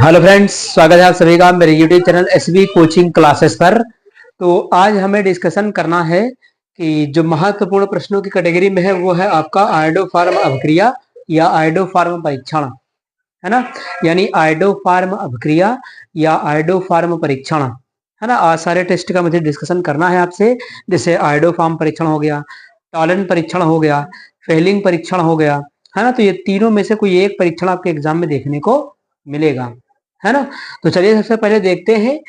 Hello friends, स्वागत है आप सभी का मेरे YouTube channel SB coaching classes पर। तो आज हमें डिस्कशन करना है कि जो महत्वपूर्ण प्रश्नों की कैटेगरी में है वो है आपका आयोडोफार्म अभिक्रिया या आयोडोफार्म परीक्षण, है ना। यानी आयोडोफार्म अभिक्रिया या आयोडोफार्म परीक्षण, है ना। आज सारे टेस्ट का मुझे डिस्कशन करना है आपसे। जैसे आयोडोफार्म परीक्षण हो गया, टॉलन परीक्षण हो गया, फेलिंग परीक्षण हो गया, है ना। तो ये तीनों में से कोई एक परीक्षण आपके एग्जाम में देखने को मिलेगा, है ना। तो चलिए सबसे पहले देखते हैं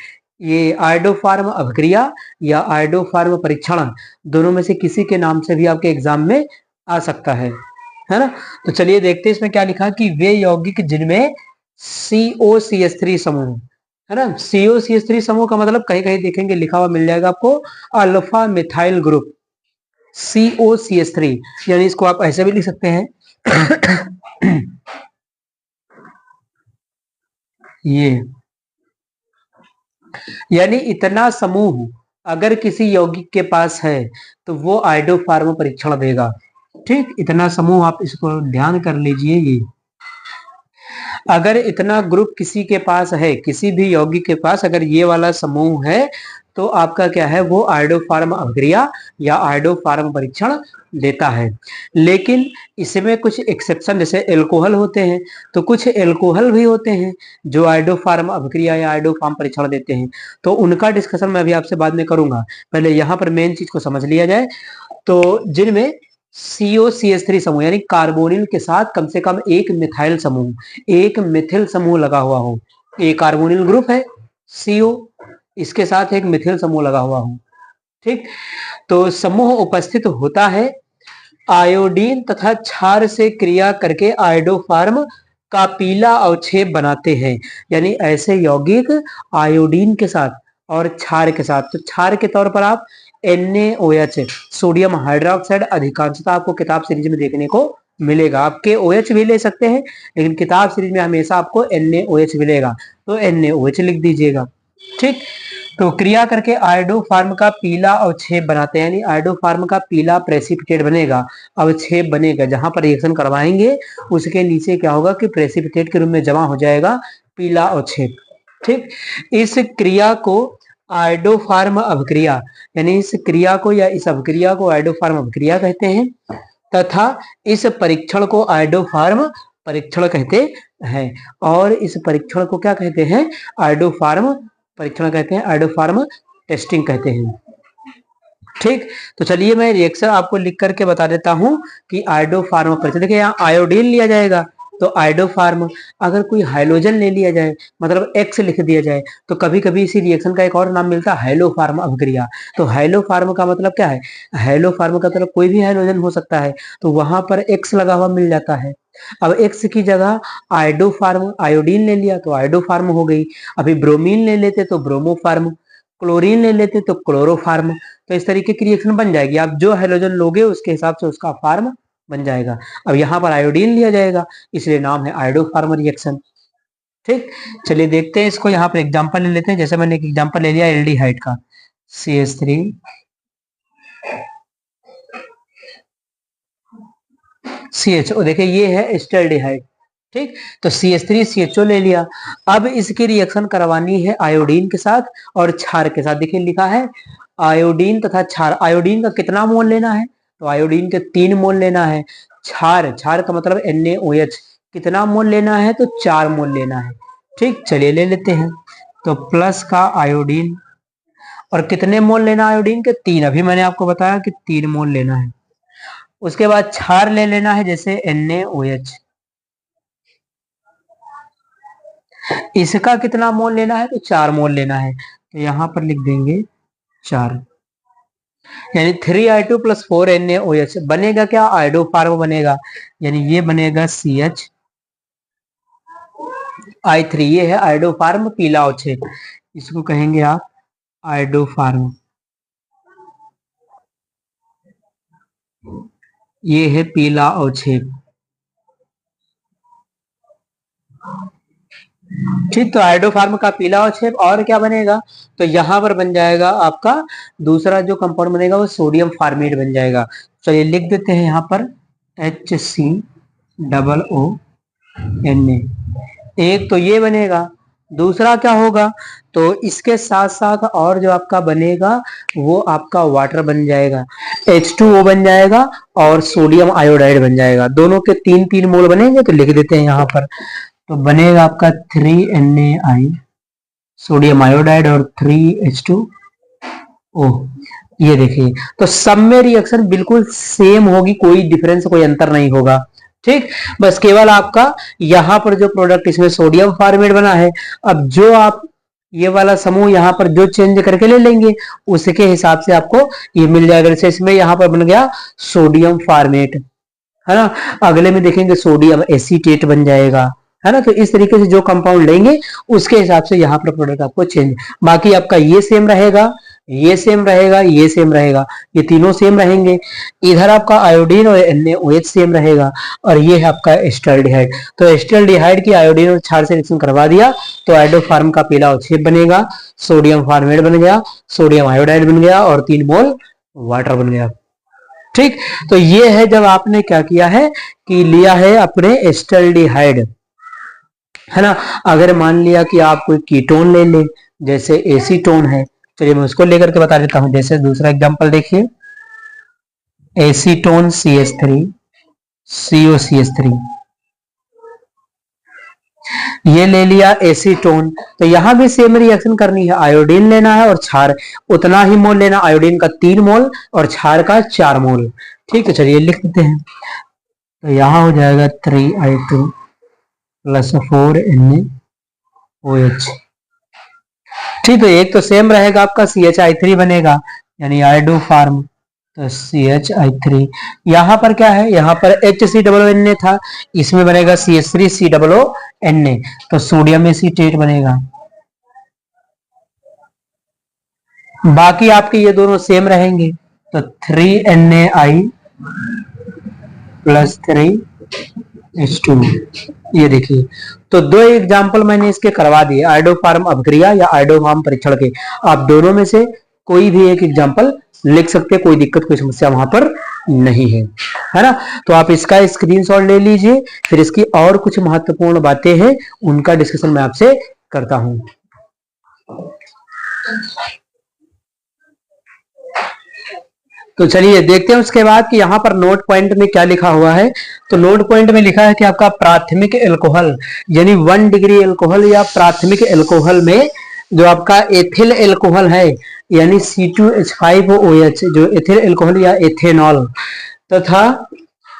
ये आयोडोफार्म अभिक्रिया या आयोडोफार्म परीक्षण, दोनों में से किसी के नाम से भी आपके एग्जाम में आ सकता है ना। तो चलिए देखते हैं इसमें क्या लिखा कि वे यौगिक जिनमें COCH3 समूह, है ना। COCH3 समूह का मतलब कहीं कहीं देखेंगे लिखा हुआ मिल जाएगा आपको अल्फा मिथाइल ग्रुप COCH3, यानी इसको आप ऐसे भी लिख सकते हैं ये, यानी इतना समूह अगर किसी यौगिक के पास है तो वो आयोडोफार्म परीक्षण देगा। ठीक, इतना समूह आप इसको ध्यान कर लीजिए। ये अगर इतना ग्रुप किसी के पास है, किसी भी यौगिक के पास अगर ये वाला समूह है तो आपका क्या है, वो आयोडोफार्म अभिक्रिया या आयोडोफार्म परीक्षण देता है। लेकिन इसमें कुछ एक्सेप्शन, जैसे एल्कोहल होते हैं, तो कुछ एल्कोहल भी होते हैं जो आयोडोफार्म अभिक्रिया या आयोडोफार्म परीक्षण देते हैं। तो उनका डिस्कशन मैं अभी आपसे बाद में करूंगा, पहले यहाँ पर मेन चीज को समझ लिया जाए। तो जिनमें COCH3 समूह यानी कार्बोनिल के साथ कम से कम एक मिथाइल समूह, एक मिथिल समूह लगा हुआ हो, एक कार्बोनिल ग्रुप है CO, इसके साथ एक मिथिल समूह लगा हुआ हो। ठीक, तो समूह उपस्थित होता है, आयोडीन तथा क्षार से क्रिया करके आयोडोफार्म का पीला अवक्षेप बनाते हैं। यानी ऐसे यौगिक आयोडीन के साथ और क्षार के साथ, तो क्षार के तौर पर आप NaOH सोडियम हाइड्रोक्साइड अधिकांशतः आपको किताब सीरीज में देखने को मिलेगा। आप KOH भी ले सकते हैं, लेकिन किताब सीरीज में हमेशा आपको NaOH मिलेगा, तो NaOH लिख दीजिएगा। ठीक, तो क्रिया करके आयोडोफार्म का पीला अवक्षेप बनाते हैं, यानी आयोडोफार्म का पीला प्रेसिपिटेट बनेगा, अवक्षेप बनेगा। जहां पर रिएक्शन करवाएंगे उसके नीचे क्या होगा कि प्रेसिपिटेट के रूप में जमा हो जाएगा पीला अवक्षेप। ठीक, इस क्रिया को आयोडोफार्म अभिक्रिया, यानी इस क्रिया को या इस अभिक्रिया को आयोडोफार्म अभिक्रिया कहते हैं, तथा इस परीक्षण को आयोडोफार्म परीक्षण कहते हैं। और इस परीक्षण को क्या कहते हैं, आयोडोफार्म परीक्षण कहते हैं, आयोडोफार्म टेस्टिंग कहते हैं। ठीक, तो चलिए मैं रिएक्शन आपको लिख करके बता देता हूं कि आयोडोफार्म परीक्षण। देखिए यहाँ आयोडीन लिया जाएगा तो आयोडोफार्म, अगर कोई हाइड्रोजन ले लिया जाए मतलब X लिख दिया जाए तो कभी कभी इसी रिएक्शन का एक और नाम मिलता है हैलोफार्म अभिक्रिया। तो हैलोफार्म का मतलब क्या है, हैलोफार्म का मतलब कोई भी हाइड्रोजन हो सकता है, तो वहां पर X लगा हुआ मिल जाता है। अब X की जगह आयोडोफार्म, आयोडीन ले लिया तो आयोडोफार्म हो गई। अभी ब्रोमीन ले लेते तो ब्रोमोफार्म, क्लोरीन ले लेते तो क्लोरोफार्म। तो इस तरीके की रिएक्शन बन जाएगी, आप जो हाइड्रोजन लोगे उसके हिसाब से उसका फार्म बन जाएगा। अब यहाँ पर आयोडीन लिया जाएगा इसलिए नाम है आयोडोफार्म रिएक्शन। ठीक, चलिए देखते हैं इसको, यहाँ पर एग्जांपल ले लेते हैं। जैसे मैंने एक एग्जांपल ले लिया एल्डिहाइड का, CH3 CHO, देखिए ये है एस्टल्डिहाइड। ठीक, तो CH3 CHO ले लिया। अब इसकी रिएक्शन करवानी है आयोडीन के साथ और क्षार के साथ। देखिए लिखा है आयोडीन तथा क्षार। आयोडीन का कितना मोल लेना है, तो आयोडीन के 3 मोल लेना है। क्षार, क्षार का मतलब NaOH, कितना मोल लेना है, तो 4 मोल लेना है। ठीक, चलिए ले लेते हैं। तो प्लस का आयोडीन, और कितने मोल लेना आयोडीन के, 3। अभी मैंने आपको बताया कि 3 मोल लेना है। उसके बाद क्षार ले लेना है, जैसे NaOH, इसका कितना मोल लेना है, तो 4 मोल लेना है। तो यहां पर लिख देंगे 4, यानी 3I2 + 4NaOH बनेगा क्या, आयोडोफार्म बनेगा। यानी ये बनेगा CHI3, ये है आयोडोफार्म पीला अवक्षेप, इसको कहेंगे आप आयोडोफार्म। ये है पीला अवक्षेप। ठीक, तो आयोडोफार्म का पीला अवक्षेप और क्या बनेगा, तो यहां पर बन जाएगा आपका दूसरा जो कंपाउंड बनेगा वो सोडियम फार्मेट बन जाएगा। चलिए लिख देते हैं यहाँ पर HCOONA। एक तो ये बनेगा, दूसरा क्या होगा, तो इसके साथ साथ और जो आपका बनेगा वो आपका वाटर बन जाएगा, H2O बन जाएगा और सोडियम आयोडाइड बन जाएगा। दोनों के 3-3 मोल बनेंगे, तो लिख देते हैं यहाँ पर। तो बनेगा आपका 3NaI सोडियम आयोडाइड और 3H2O। ये देखिए, तो सब में रिएक्शन बिल्कुल सेम होगी, कोई डिफरेंस, कोई अंतर नहीं होगा। ठीक, बस केवल आपका यहाँ पर जो प्रोडक्ट इसमें सोडियम फॉर्मेट बना है, अब जो आप ये वाला समूह यहाँ पर जो चेंज करके ले लेंगे उसके हिसाब से आपको ये मिल जाएगा। जैसे इसमें यहाँ पर बन गया सोडियम फॉर्मेट, है ना, अगले में देखेंगे सोडियम एसीटेट बन जाएगा, है ना। तो इस तरीके से जो कंपाउंड लेंगे उसके हिसाब से यहाँ पर प्रोडक्ट आपको चेंज, बाकी आपका ये सेम रहेगा, ये सेम रहेगा, ये सेम रहेगा, ये तीनों सेम रहेंगे। इधर आपका आयोडीन और NaOH सेम रहेगा, और ये है आपका एस्टल्डिहाइड। तो एस्टल्डिहाइड की आयोडीन और क्षार से रिएक्शन करवा दिया तो आयोडोफार्म का पीला अवक्षेप बनेगा, सोडियम फॉर्मेट बन गया, सोडियम आयोडाइड बन गया और 3 मोल वाटर बन गया। ठीक, तो ये है जब आपने क्या किया है कि लिया है अपने एस्टल्डिहाइड, है ना। अगर मान लिया कि आप कोई कीटोन ले लें, जैसे एसीटोन है, चलिए मैं उसको लेकर के बता देता हूं। जैसे दूसरा एग्जांपल देखिए, एसीटोन CH3 COCH3, ये ले लिया एसीटोन। तो यहां भी सेम रिएक्शन करनी है, आयोडीन लेना है और क्षार उतना ही मोल लेना, आयोडीन का 3 मोल और क्षार का 4 मोल। ठीक है, चलिए लिख देते हैं। तो यहां हो जाएगा 3I2 + 4NaOH। ठीक, तो एक तो सेम रहेगा आपका, CHI3 बनेगा, यानी आयोडोफार्म, तो CHI3। यहां पर क्या है, यहां पर HCOONA था, इसमें बनेगा CH3COONA, तो सोडियम एसीटेट बनेगा। बाकी आपके ये दोनों सेम रहेंगे, तो 3NaI + 3H2। ये देखिए, तो 2 एग्जाम्पल मैंने इसके करवा दिए, आयोडोफार्म अभिक्रिया या आयोडोफार्म परीक्षण के। आप दोनों में से कोई भी एक एग्जाम्पल लिख सकते हैं, कोई दिक्कत कोई समस्या वहां पर नहीं है, है ना। तो आप इसका स्क्रीनशॉट ले लीजिए, फिर इसकी और कुछ महत्वपूर्ण बातें हैं उनका डिस्कशन मैं आपसे करता हूं। तो चलिए देखते हैं उसके बाद कि यहाँ पर नोट पॉइंट में क्या लिखा हुआ है। तो नोट पॉइंट में लिखा है कि आपका प्राथमिक एल्कोहल यानी 1 डिग्री एल्कोहल या प्राथमिक एल्कोहल में जो आपका एथिल एल्कोहल है यानी C2H5OH जो एथिल एल्कोहल या एथेनॉल, तथा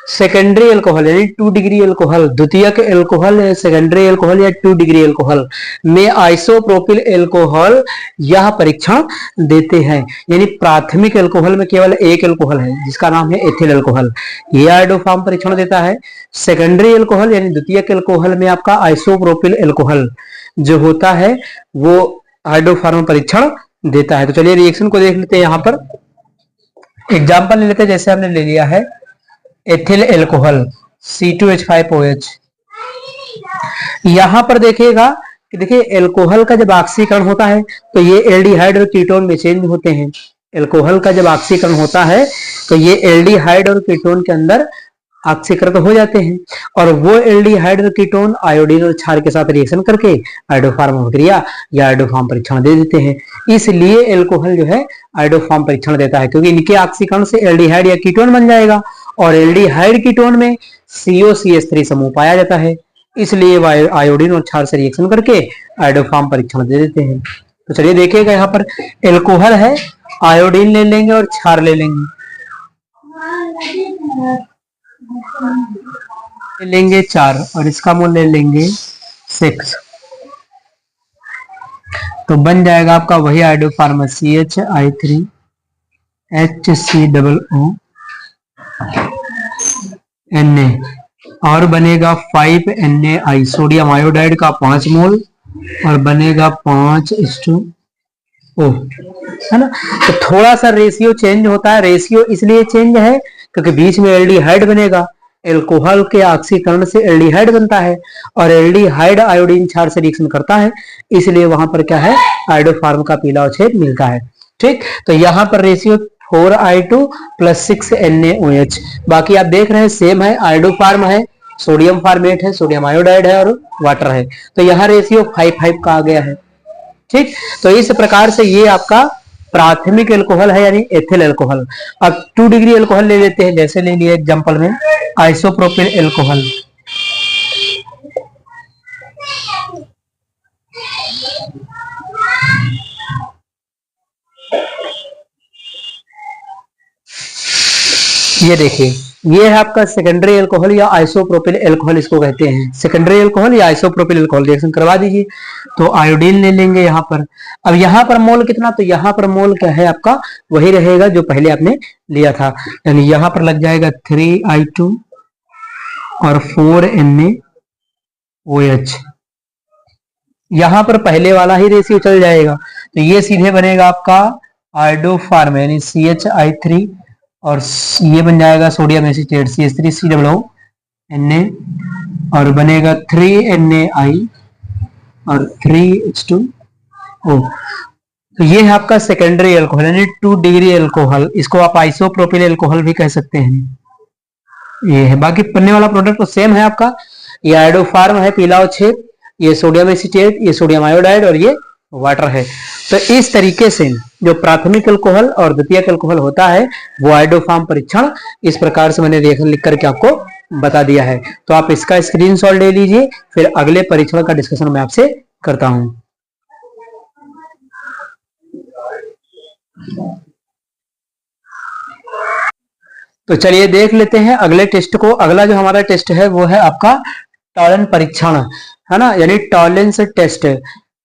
सेकेंडरी एल्कोहल यानी 2 डिग्री एल्कोहल, द्वितीयक एल्कोहल, सेकेंडरी एल्कोहल या 2 डिग्री एल्कोहल में आइसोप्रोपिल एल्कोहल यह परीक्षण देते हैं। यानी प्राथमिक एल्कोहल में केवल एक एल्कोहल है जिसका नाम है एथिल एल्कोहल, ये आयोडोफार्म परीक्षण देता है। सेकेंडरी एल्कोहल यानी द्वितीयक एल्कोहल में आपका आइसोप्रोपिल एल्कोहल जो होता है वो आयोडोफार्म परीक्षण देता है। तो चलिए रिएक्शन को देख लेते हैं। यहाँ पर एग्जाम्पल ले लेते हैं, जैसे हमने ले लिया है एथिल एल्कोहल C2H5OH। यहां पर देखिएगा कि देखिए एल्कोहल का जब ऑक्सीकरण होता है तो ये एल्डिहाइड और कीटोन में चेंज होते हैं। एल्कोहल का जब ऑक्सीकरण होता है तो ये एल्डिहाइड और कीटोन के अंदर ऑक्सीकृत हो जाते हैं, और वो एल्डिहाइड और कीटोन आयोडीन और क्षार के साथ रिएक्शन करके आयोडोफार्म अभिक्रिया या आयोडोफार्म परीक्षण दे देते हैं। इसलिए एल्कोहल जो है आयोडोफार्म परीक्षण देता है, क्योंकि इनके ऑक्सीकरण से एल्डिहाइड या कीटोन बन जाएगा, और एल्डिहाइड कीटोन में COCH3 समूह पाया जाता है, इसलिए वह आयोडीन और क्षार से रिएक्शन करके आयोडोफार्म परीक्षण दे देते हैं। तो चलिए देखिएगा, यहाँ पर एल्कोहल है, आयोडीन ले लेंगे और क्षार ले लेंगे, ले लेंगे 4 और इसका मोल ले लेंगे 6, तो बन जाएगा आपका वही आयोडोफार्म CHI3 HCOO Na, और बनेगा 5NaI सोडियम आयोडाइड का 5 मोल और बनेगा 5:O, है ना। तो थोड़ा सा रेशियो चेंज होता है, रेशियो इसलिए चेंज है क्योंकि बीच में एल्डिहाइड बनेगा, एल्कोहल के ऑक्सीकरण से एल्डिहाइड बनता है और एल्डिहाइड आयोडीन क्षार से रिएक्शन करता है, इसलिए वहां पर क्या है आयोडोफार्म का पीला अवक्षेप मिलता है। ठीक, तो यहाँ पर रेशियो 4I2 + 6NaOH। बाकी आप देख रहे हैं सेम है, आयोडोफार्म है, सोडियम फॉर्मेट है, सोडियम आयोडाइड है और वाटर है। तो यहाँ रेशियो 5:5 का आ गया है। ठीक, तो इस प्रकार से ये आपका प्राथमिक एल्कोहल है, यानी एथिल एल्कोहल। अब 2 डिग्री एल्कोहल ले लेते हैं, जैसे ले लिया एग्जांपल में आइसोप्रोपिल एल्कोहल। ये देखिए, ये है आपका सेकेंडरी एल्कोहल या आइसोप्रोपिल एल्कोहल इसको कहते हैं। सेकेंडरी एल्कोहल या आइसोप्रोपिल एल्कोहल रिएक्शन करवा दीजिए। तो आयोडीन ले लेंगे यहाँ पर। अब यहाँ पर मोल कितना, तो यहाँ पर मोल क्या है आपका, वही रहेगा जो पहले आपने लिया था, यानी यहाँ पर लग जाएगा 3I2 और 4NaOH। यहाँ पर पहले वाला ही रेशियो चल जाएगा, तो ये सीधे बनेगा आपका आयोडोफार्म यानी CHI3 और ये बन जाएगा सोडियम एसीटेट CH3COO और बनेगा 3NaI और 3H2O। तो ये है आपका सेकेंडरी एल्कोहल यानी 2 डिग्री एल्कोहल। इसको आप आइसोप्रोपिल एल्कोहल भी कह सकते हैं। ये है, बाकी बनने वाला प्रोडक्ट तो सेम है आपका। ये आयोडोफार्म है पीला और छेद, ये सोडियम एसीटेट, ये सोडियम आयोडाइड और ये वाटर है। तो इस तरीके से जो प्राथमिक अल्कोहल और द्वितीयक अल्कोहल होता है वो आयोडोफार्म परीक्षण इस प्रकार से मैंने रिएक्शन लिख करके आपको बता दिया है। तो आप इसका स्क्रीनशॉट ले लीजिए, फिर अगले परीक्षण का डिस्कशन मैं आपसे करता हूं। तो चलिए देख लेते हैं अगले टेस्ट को। अगला जो हमारा टेस्ट है वो है आपका टॉलन परीक्षण, है ना, यानी टॉलेंस टेस्ट।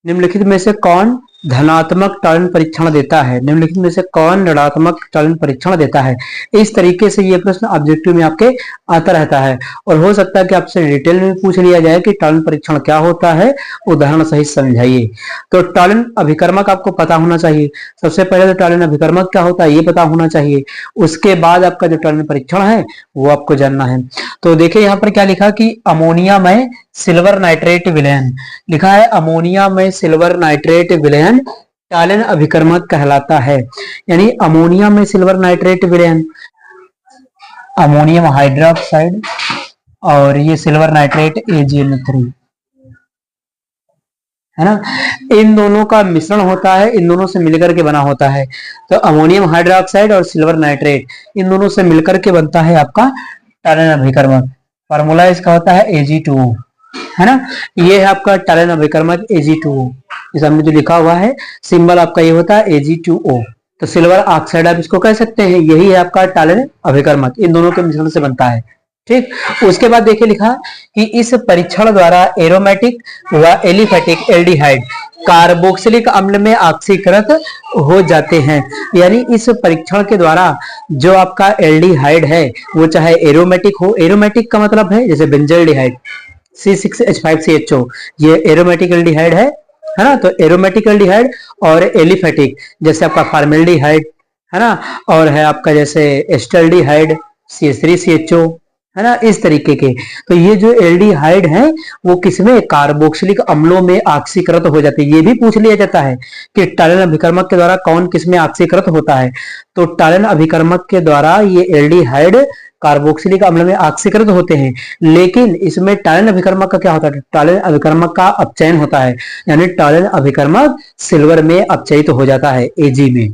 निम्नलिखित में से कौन धनात्मक टॉलन परीक्षण देता है, निम्नलिखित में से कौन ऋणात्मक टॉलन परीक्षण देता है। इस तरीके से ये प्रश्न ऑब्जेक्टिव में आपके आता रहता है और हो सकता है कि आपसे डिटेल में पूछ लिया जाए कि टॉलन परीक्षण क्या होता है, उदाहरण सहित समझाइए। तो टॉलन अभिकर्मक आपको पता होना चाहिए। सबसे पहले तो टॉलन अभिकर्मक क्या होता है ये पता होना चाहिए, उसके बाद आपका जो टॉलन परीक्षण है वो आपको जानना है। तो देखिए यहाँ पर क्या लिखा कि अमोनिया में सिल्वर नाइट्रेट विलयन लिखा है, अमोनिया में सिल्वर नाइट्रेट विलयन टॉलन अभिकर्मक कहलाता है। यानी अमोनिया में सिल्वर नाइट्रेट विलयन, अमोनियम हाइड्रोक्साइड और ये सिल्वर नाइट्रेट AgNO3, है ना, इन दोनों का मिश्रण होता है, इन दोनों से मिलकर के बना होता है। तो अमोनियम हाइड्रोक्साइड और सिल्वर नाइट्रेट इन दोनों से मिलकर के बनता है आपका टॉलन अभिकर्मक। फार्मूला इसका होता है Ag2O, है ना। ये है आपका टॉलन अभिकर्मक Ag2O, इस में जो लिखा हुआ है सिंबल आपका ये होता है Ag2O। तो सिल्वर ऑक्साइड आप इसको कह सकते हैं, यही है आपका टॉलन अभिकर्मक, इन दोनों के मिश्रण से बनता है। ठीक, उसके बाद देखिए लिखा कि इस परीक्षण द्वारा एरोमेटिक व एलिफेटिक एल्डिहाइड कार्बोक्सिलिक अम्ल में ऑक्सीकृत हो जाते हैं। यानी इस परीक्षण के द्वारा जो आपका एल्डिहाइड है वो चाहे एरोमेटिक हो, एरोमेटिक का मतलब है जैसे बेंजल्डिहाइड C6H5CHO, ये एरोमेटिक एल्डिहाइड है ना। तो एरोमेटिक एल्डिहाइड और एलिफेटिक जैसे आपका फॉर्मेल्डिहाइड, है ना, और है आपका जैसे एस्टल्डिहाइड CH3CHO, है ना, इस तरीके के। तो ये जो एल्डिहाइड है वो किसमें, कार्बोक्सिलिक अम्लों में ऑक्सीकृत हो जाते हैं। ये भी पूछ लिया जाता है कि टॉलन अभिकर्मक के द्वारा कौन किसमें ऑक्सीकृत होता है। तो टॉलन अभिकर्मक के द्वारा ये एल्डिहाइड कार्बोक्सिलिक अम्ल में ऑक्सीकृत होते हैं, लेकिन इसमें टॉलन अभिकर्मक का क्या होता है, टॉलन अभिकर्मक का अपचयन होता है, यानी टॉलन अभिकर्मक सिल्वर में अपचयित हो जाता है Ag में,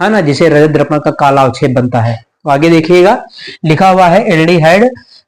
है ना, जिसे रजत दर्पण का काला अवक्षेप बनता है। तो आगे देखिएगा लिखा हुआ है एल्डिहाइड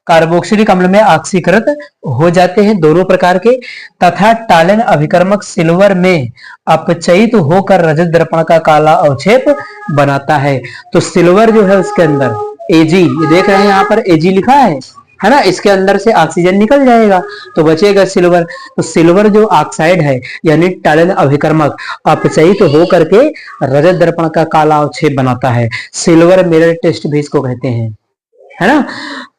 कार्बोक्सिलिक अम्ल में ऑक्सीकृत हो जाते हैं दोनों प्रकार के, तथा टॉलन अभिकर्मक सिल्वर में अपचयित होकर रजत दर्पण का काला अवक्षेप बनाता है। तो सिल्वर जो है उसके अंदर Ag, ये देख रहे हैं यहाँ पर Ag लिखा है ना, इसके अंदर से ऑक्सीजन निकल जाएगा तो बचेगा सिल्वर। तो सिल्वर जो ऑक्साइड है यानी टॉलन अभिकर्मक अपचयित होकर के रजत दर्पण का काला अवक्षेप बनाता है। सिल्वर मिरर टेस्ट भी इसको कहते हैं, है ना।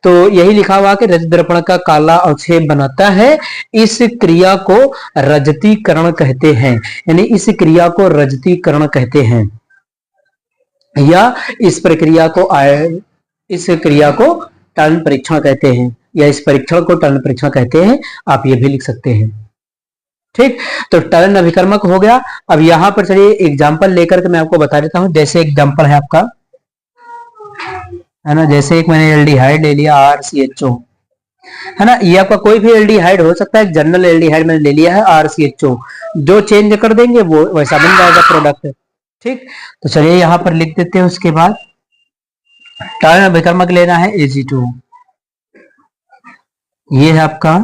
तो यही लिखा हुआ कि रजत दर्पण का काला अवक्षेप बनाता है। इस क्रिया को रजतीकरण कहते हैं, यानी इस क्रिया को रजतीकरण कहते हैं, या इस क्रिया को टॉलन परीक्षण कहते हैं, या इस परीक्षण को टॉलन परीक्षण कहते हैं, आप ये भी लिख सकते हैं। ठीक, तो टॉलन अभिकर्मक हो गया। अब यहां पर चलिए एग्जांपल लेकर के मैं आपको बता देता हूं। जैसे एग्जांपल है आपका, है ना, जैसे एक मैंने एल्डिहाइड ले लिया RCHO, है ना। ये आपका कोई भी एल्डिहाइड हो सकता है, जनरल एल्डिहाइड मैंने ले लिया है RCHO, जो चेंज कर देंगे वो वैसा बन जाएगा प्रोडक्ट। ठीक, तो चलिए यहाँ पर लिख देते हैं। उसके बाद टालन अभिकर्मक लेना है Ag2, ये है आपका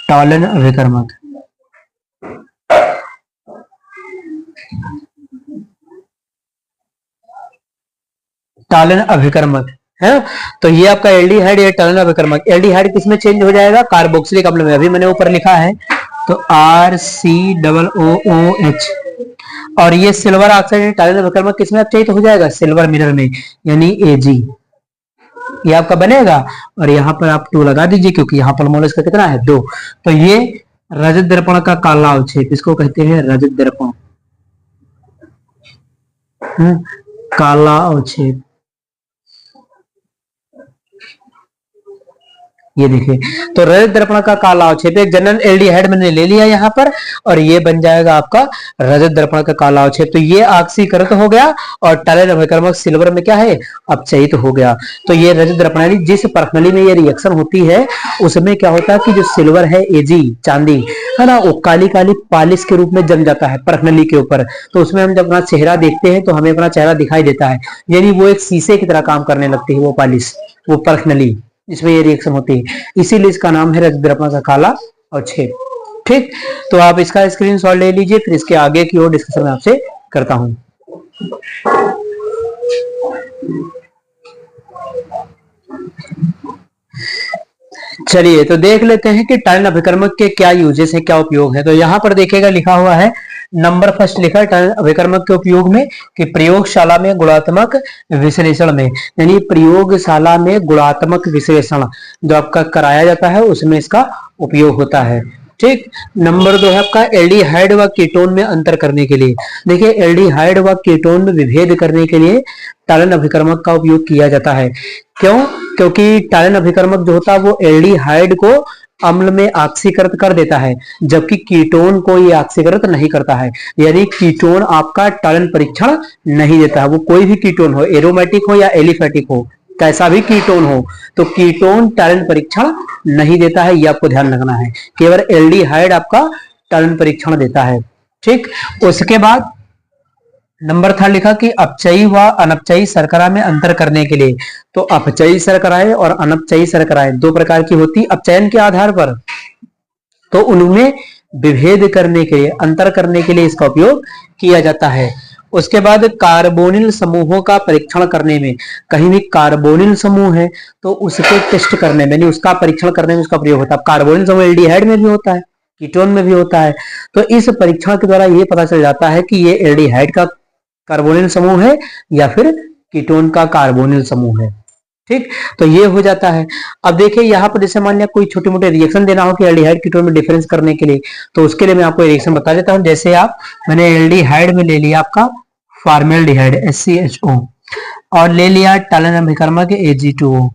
टालन अभिकर्मक। टालन अभिकर्मक है, तो ये आपका एल्डिहाइड या टालन अभिकर्मक। एल्डिहाइड किसमें चेंज हो जाएगा? कार्बोक्सिलिक अम्ल में। अभी मैंने ऊपर लिखा है तो RCOOH। और ये सिल्वर ऑक्साइड टालन अभिकर्मक किसमें अपचयित हो जाएगा? सिल्वर मिनरल में, यानी Ag। ये आपका बनेगा और यहाँ पर आप 2 लगा दीजिए, क्योंकि यहाँ पर मोलस का कितना है? 2। तो ये रजत दर्पण का काला अवक्षेप, इसको कहते हैं रजत दर्पण, काला अवक्षेप। ये देखिए, तो रजत दर्पण का काला अवक्षेप एक जनरल एल्डिहाइड मैंने ले लिया यहाँ पर, और ये बन जाएगा आपका रजत दर्पण का काला अवक्षेप। तो ये ऑक्सीकृत हो गया और टालन अभिकर्मक सिल्वर में क्या है? अपचयित हो गया। तो ये रजत दर्पणाली, जिस प्रणाली में ये रिएक्शन होती है उसमें क्या होता है कि जो सिल्वर है Ag, चांदी है ना, वो काली काली पालिश के रूप में जम जाता है प्रणाली के ऊपर। तो उसमें हम जब अपना चेहरा देखते हैं तो हमें अपना चेहरा दिखाई देता है, यानी वो एक शीशे की तरह काम करने लगती है वो पालिश, वो प्रणाली जिसमें ये रिएक्शन होती है। इसीलिए इसका नाम है रजत दर्पण का काला अवक्षेप। ठीक, तो आप इसका स्क्रीनशॉट ले लीजिए, फिर इसके आगे की ओर डिस्कशन में आपसे करता हूं। चलिए तो देख लेते हैं कि टालन अभिकर्मक के क्या यूजेस है, क्या उपयोग है। तो यहाँ पर देखिएगा लिखा हुआ है, नंबर फर्स्ट लिखा है टालन अभिकर्मक के उपयोग में कि प्रयोगशाला में गुणात्मक विश्लेषण में, यानी प्रयोगशाला में गुणात्मक विश्लेषण जो आपका कराया जाता है उसमें इसका उपयोग होता है। ठीक, नंबर 2 है आपका एल्डिहाइड व कीटोन में अंतर करने के लिए। देखिए, एल्डिहाइड व कीटोन में विभेद करने के लिए टालन अभिकर्मक का उपयोग किया जाता है। क्यों? क्योंकि टालन अभिकर्मक जो होता है वो एल्डिहाइड को अम्ल में ऑक्सीकृत कर देता है, जबकि कीटोन को ये ऑक्सीकृत नहीं करता है। यानी कीटोन आपका टालन परीक्षण नहीं देता है। वो कोई भी कीटोन हो, एरोमेटिक हो या एलिफेटिक हो, कैसा भी कीटोन हो, तो कीटोन टालन परीक्षण नहीं देता है, ये आपको ध्यान रखना है। केवल एल्डिहाइड आपका टालन परीक्षण देता है। ठीक, उसके बाद नंबर 3 लिखा कि अपचयी व अनपचयी शर्करा में अंतर करने के लिए। तो अपचयी शर्कराएं और अनपचयी शर्कराएं 2 प्रकार की होती अपचयन के आधार पर, तो उनमें विभेद करने के लिए, अंतर करने के लिए इसका उपयोग किया जाता है। उसके बाद कार्बोनिल समूहों का परीक्षण करने में, कहीं भी कार्बोनिल समूह है तो उसके टेस्ट करने में, नहीं उसका परीक्षण करने में उसका प्रयोग होता है। कार्बोनिल समूह एल्डिहाइड में भी होता है, कीटोन में भी होता है। तो इस परीक्षण के द्वारा ये पता चल जाता है कि ये एल्डिहाइड का कार्बोनिल समूह है या फिर कीटोन का कार्बोनिल समूह है। ठीक, तो ये हो जाता है। अब देखिए यहाँ पर जैसे मान लिया कोई छोटे मोटे रिएक्शन देना हो कि एल्डिहाइड कीटोन में डिफरेंस करने के लिए, तो उसके लिए मैं आपको रिएक्शन बता देता हूँ। जैसे मैंने एल्डिहाइड में ले लिया आपका फॉर्मेल्डिहाइड HCHO और ले लिया टालन अभिकर्मक Ag2O।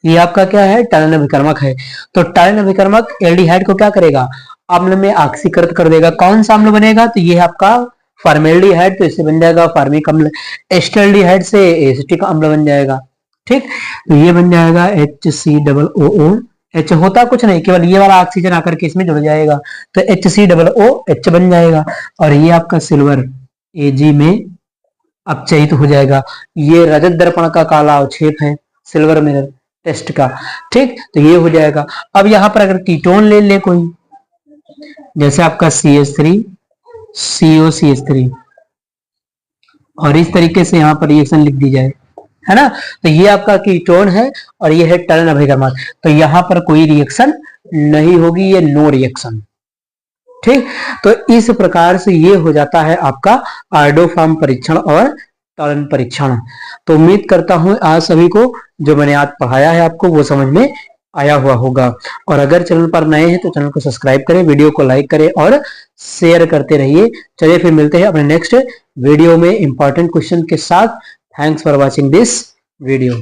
ये आपका क्या है? टालन अभिकर्मक है। तो टालन अभिकर्मक एल्डिहाइड को क्या करेगा? अम्ल में ऑक्सीकृत कर देगा। कौन सा अम्ल बनेगा? तो ये है आपका फॉर्मेल्डिहाइड, तो इससे बन जाएगा फॉर्मिक अम्ल। एस्टल्डिहाइड से एसिटिक अम्ल बन जाएगा। ठीक, तो ये बन जाएगा HCOO। H होता कुछ नहीं, केवल ये वाला ऑक्सीजन आकर के इसमें जुड़ जाएगा, तो HCOOH बन जाएगा। और ये आपका सिल्वर Ag में अपचयित हो जाएगा। ये रजत दर्पण का काला अवक्षेप है, सिल्वर मिनरल टेस्ट का। ठीक, तो ये हो जाएगा। अब यहाँ पर अगर कीटोन ले ले कोई, जैसे आपका CH3 COCH3, और इस तरीके से यहाँ पर रिएक्शन लिख दी जाए, है ना, तो ये आपका कीटोन है और ये है टालन अभिकर्मक। तो यहाँ पर कोई रिएक्शन नहीं होगी, ये नो रिएक्शन। ठीक, तो इस प्रकार से ये हो जाता है आपका आयोडोफॉर्म परीक्षण और टालन परीक्षण। तो उम्मीद करता हूं आज सभी को जो मैंने आज पढ़ाया है आपको वो समझ में आया हुआ होगा। और अगर चैनल पर नए हैं तो चैनल को सब्सक्राइब करें, वीडियो को लाइक करें और शेयर करते रहिए। चलिए फिर मिलते हैं अपने नेक्स्ट वीडियो में इंपॉर्टेंट क्वेश्चन के साथ। Thanks for watching this video.